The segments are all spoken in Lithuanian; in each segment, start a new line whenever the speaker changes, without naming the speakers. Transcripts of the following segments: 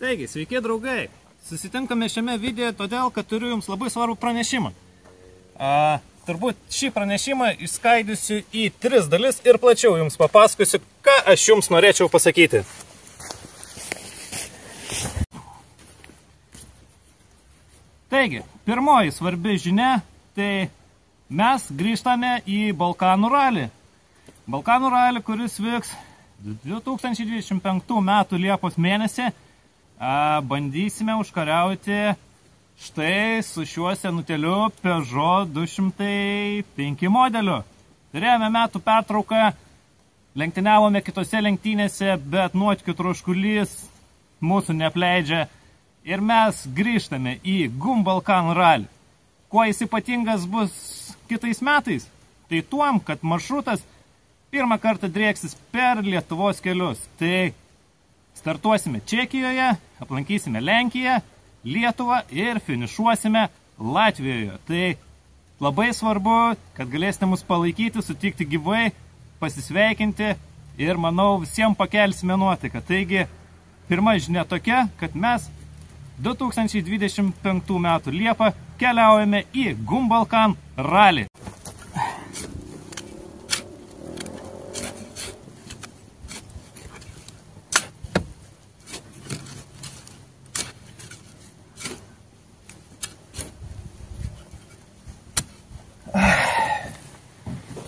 Taigi, sveiki draugai. Susitinkame šiame video todėl, kad turiu jums labai svarbų pranešimą. Turbūt šį pranešimą išskaidysiu į 3 dalis ir plačiau jums papasakosiu, ką aš jums norėčiau pasakyti. Taigi, pirmoji svarbi žinia, tai mes grįžtame į Balkanų ralį. Balkanų ralį, kuris vyks 2025 metų Liepos mėnesį. Bandysime užkariauti štai su šiuo senutėliu Peugeot 205 modeliu. Turėjome metų pertrauką, lenktyniavome kitose lenktynėse, bet nuotykių troškulys mūsų neapleidžia ir mes grįžtame į GUM Balkanų ralį. Kuo jis ypatingas bus kitais metais? Tai tuom, kad maršrutas pirmą kartą drieksis per Lietuvos kelius. Tai startuosime Čekijoje, aplankysime Lenkiją, Lietuvą ir finišuosime Latvijoje. Tai labai svarbu, kad galėsite mus palaikyti, sutikti gyvai, pasisveikinti ir manau visiems pakelsime nuotaiką. Taigi, pirma žinia tokia, kad mes 2025 metų Liepą keliaujame į GUM Balkanų ralį.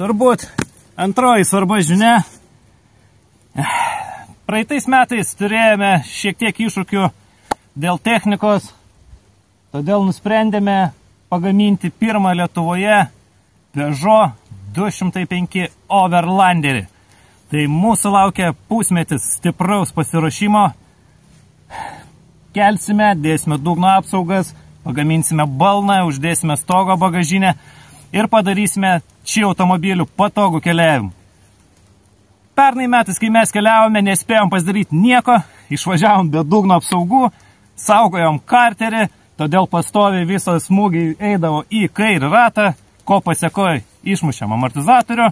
Turbūt antroji svarba žinia. Praeitais metais turėjome šiek tiek iššūkių dėl technikos, todėl nusprendėme pagaminti pirmą Lietuvoje Peugeot 205 Overlanderį. Tai mūsų laukia pusmetis stipraus pasiruošimo. Kelsime, dėsime dugno apsaugas, pagaminsime balną, uždėsime stogo bagažinę ir padarysime šį automobilių patogų keliavimą. Pernai metais, kai mes keliavome, nespėjom pasidaryti nieko, išvažiavom be dugno apsaugų, saugojom karterį, todėl pastoviai visos smūgiai eidavo į kairį ratą, ko pasekoje išmušėm amortizatorių,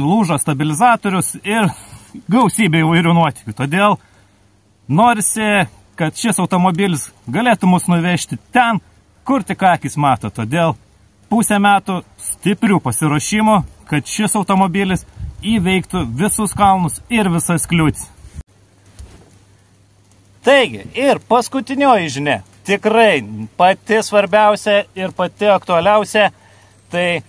lūžo stabilizatorius ir gausybė įvairių nuotykių. Todėl norisi, kad šis automobilis galėtų mus nuvežti ten, kur tik akis mato. Todėl pusę metų stiprių pasiruošimų, kad šis automobilis įveiktų visus kalnus ir visas kliūtis. Taigi, ir paskutinioji žinia, tikrai pati svarbiausia ir pati aktualiausia, tai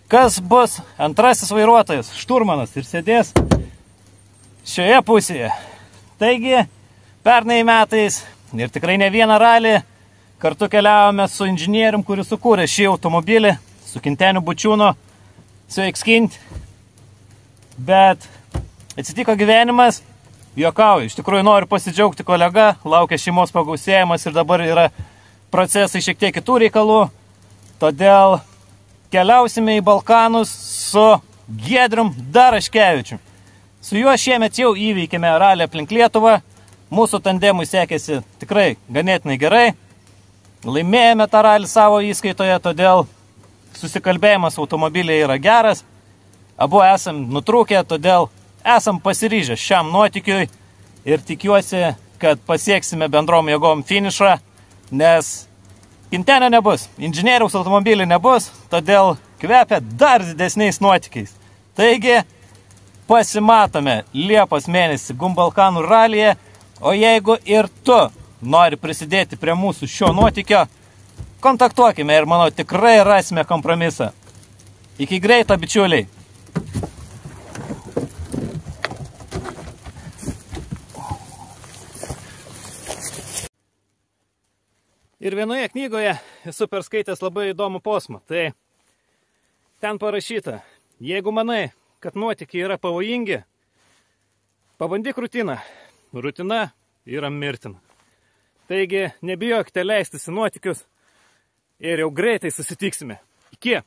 kas bus antrasis vairuotojas, šturmanas, ir sėdės šioje pusėje. Taigi, pernai metais ir tikrai ne vieną ralį kartu keliavome su inžinierium, kuris sukūrė šį automobilį, su Kinteniu Bučiūnu, su Ekskint. Bet atsitiko gyvenimas, juokauju, iš tikrųjų noriu pasidžiaugti kolega, laukia šeimos pagausėjimas ir dabar yra procesai šiek tiek kitų reikalų. Todėl keliausime į Balkanus su Giedrium Daraškevičium. Su juo šiemet jau įveikėme ralį aplink Lietuvą. Mūsų tandemui sekėsi tikrai ganėtinai gerai. Laimėjome tą ralį savo įskaitoje, todėl susikalbėjimas automobiliai yra geras. Abu esam nutrūkę, todėl esam pasiryžę šiam nuotykiui ir tikiuosi, kad pasieksime bendrom jėgom finišą, nes Kintenio nebus, inžinieriaus automobilių nebus, todėl kvepia dar didesniais nuotykiais. Taigi, pasimatome Liepos mėnesį GUM Balkanų ralyje, o jeigu ir tu nori prisidėti prie mūsų šio nuotykio, kontaktuokime ir manau tikrai rasime kompromisą. Iki greito, bičiuliai. Ir vienoje knygoje esu perskaitęs labai įdomų posmą. Tai ten parašyta, jeigu manai, kad nuotykiai yra pavojingi, pabandyk rutiną. Rutina yra mirtina. Taigi, nebijokite leistis į nuotykius ir jau greitai susitiksime. Iki!